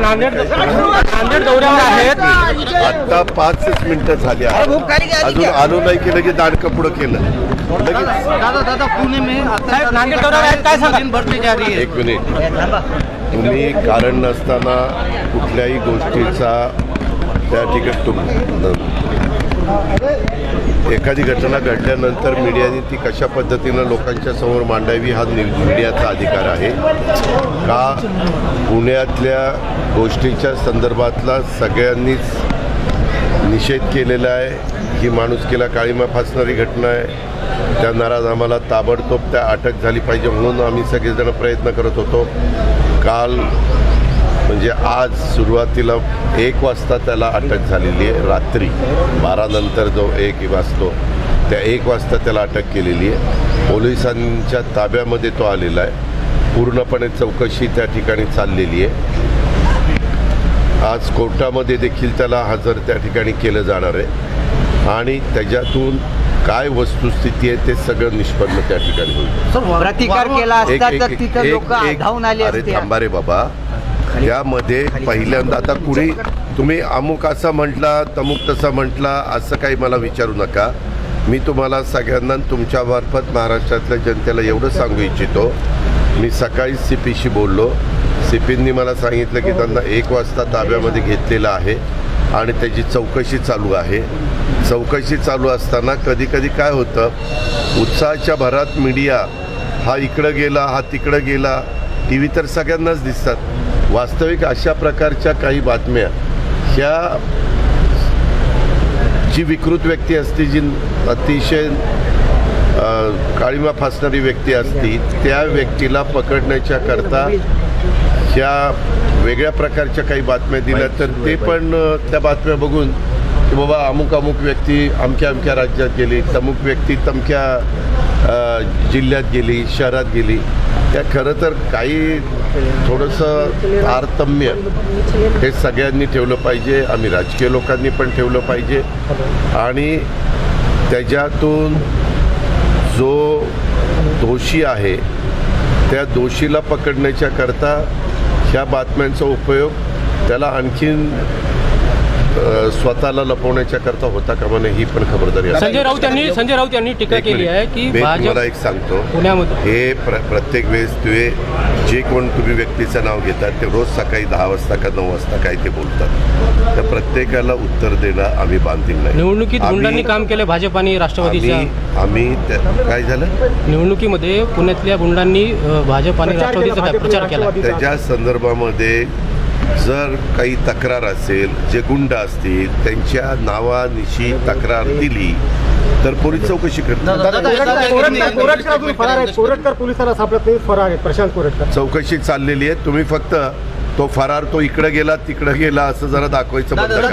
नांदेड दौऱ्यावर आहेत. आता 5 मिनिटं झाली अजून आलो नाही की लगेच दांडकं पुढं केलं. दादा पुणे में नांदेड दौऱ्यावर आहेत, काय सांगा? बढ़ती जा रही है. एक मिनिट. तुम्ही कारण नसताना कुठल्याही गोष्टीचा त्या ठिकाणी एखादी घटना घडल्यानंतर मीडियाने ती कशा पद्धतीनं लोकांच्या समोर मांडावी हा मीडियाचा अधिकार आहे का? पुण्यातल्या गोष्टीच्या संदर्भातला सगळ्यांनीच निषेध केलेला आहे. ही माणुसकीला काळीमा फासणारी घटना आहे. त्या नाराज आम्हाला ताबडतोब त्या अटक झाली पाहिजे म्हणून आम्ही सगळेजण प्रयत्न करत होतो. काल म्हणजे आज सुरुवातीला 1 वाजता त्याला अटक झालेली आहे. रात्री 12 नंतर जो 1 वाजतो त्या 1 वाजता त्याला अटक केलेली आहे. पोलिसांच्या ताब्यामध्ये तो आलेला आहे. पूर्णपणे चौकशी त्या ठिकाणी चाललेली आहे. आज कोर्टामध्ये देखील त्याला हजर त्या ठिकाणी केलं जाणार आहे आणि त्याच्यातून काय वस्तुस्थिती आहे ते सगळं निष्पन्न त्या ठिकाणी होईल. प्रतिकार केला असता तर तिथे लोक धावून आले असते. अरे थांबा रे बाबा, त्यामध्ये पहिल्यांदा आता कुणी तुम्ही अमुक असा म्हटला तमुक तसा म्हटला असं काही मला विचारू नका. मी तुम्हाला सगळ्यांना तुमच्यामार्फत महाराष्ट्रातल्या जनतेला एवढं सांगू इच्छितो. मी सकाळी CPशी बोललो. CPंनी मला सांगितलं की त्यांना 1 वाजता ताब्यामध्ये घेतलेलं आहे आणि त्याची चौकशी चालू आहे. चौकशी चालू असताना कधी कधी काय होतं, उत्साहाच्या भरात मीडिया हा इकडं गेला हा तिकडं गेला, TV तर सगळ्यांनाच दिसतात. वास्तविक अशा प्रकारच्या काही बातम्या ह्या जी विकृत व्यक्ती असते, जी अतिशय काळीमा फासणारी व्यक्ती असती, त्या व्यक्तीला पकडण्याच्या करता ह्या वेगळ्या प्रकारच्या काही बातम्या दिल्या तर ते पण त्या बातम्या बघून की बाबा अमुक अमुक व्यक्ती अमक्या अमक्या राज्यात गेली, तमुक व्यक्ती तमक्या जिल्ह्यात गेली, शहरात गेली. त्या खरं तर काही थोडंसं तारतम्य हे सगळ्यांनी ठेवलं पाहिजे. आम्ही राजकीय लोकांनी पण ठेवलं पाहिजे आणि त्याच्यातून जो दोषी आहे त्या दोषीला पकडण्याच्या करता ह्या बातम्यांचा उपयोग त्याला आणखीन स्वतःला लपवण्याच्या करता होता कामा नये ही पण खबरदारी आहे. संजय राऊत यांनी टीका केली आहे की मला एक सांगतो, हे प्रत्येक वेळेस तुम्ही जे कोण तुम्ही व्यक्तीचं नाव घेतात ते रोज सकाळी 10 वाजता का 9 वाजता काय ते बोलतात. तर प्रत्येकाला उत्तर देणं आम्ही बांधील नाही. निवडणुकीत गुंडांनी काम केलं भाजप आणि राष्ट्रवादीच्या. आम्ही काय झालं निवडणुकीमध्ये पुण्यातल्या गुंडांनी भाजप आणि राष्ट्रवादीचा प्रचार केला. त्याच्या संदर्भामध्ये जर काही तक्रार असेल, जे गुंड असतील त्यांच्या नावानिशी तक्रार दिली तर पोलीस चौकशी करतात. कोरटकर पोलिसांना सापडत नाही, फरार आहे प्रशांत कोरटकर. चौकशी चाललेली आहे. तुम्ही फक्त तो फरार तो इकडे गेला तिकडे गेला असं जरा दाखवायचं बंद करा.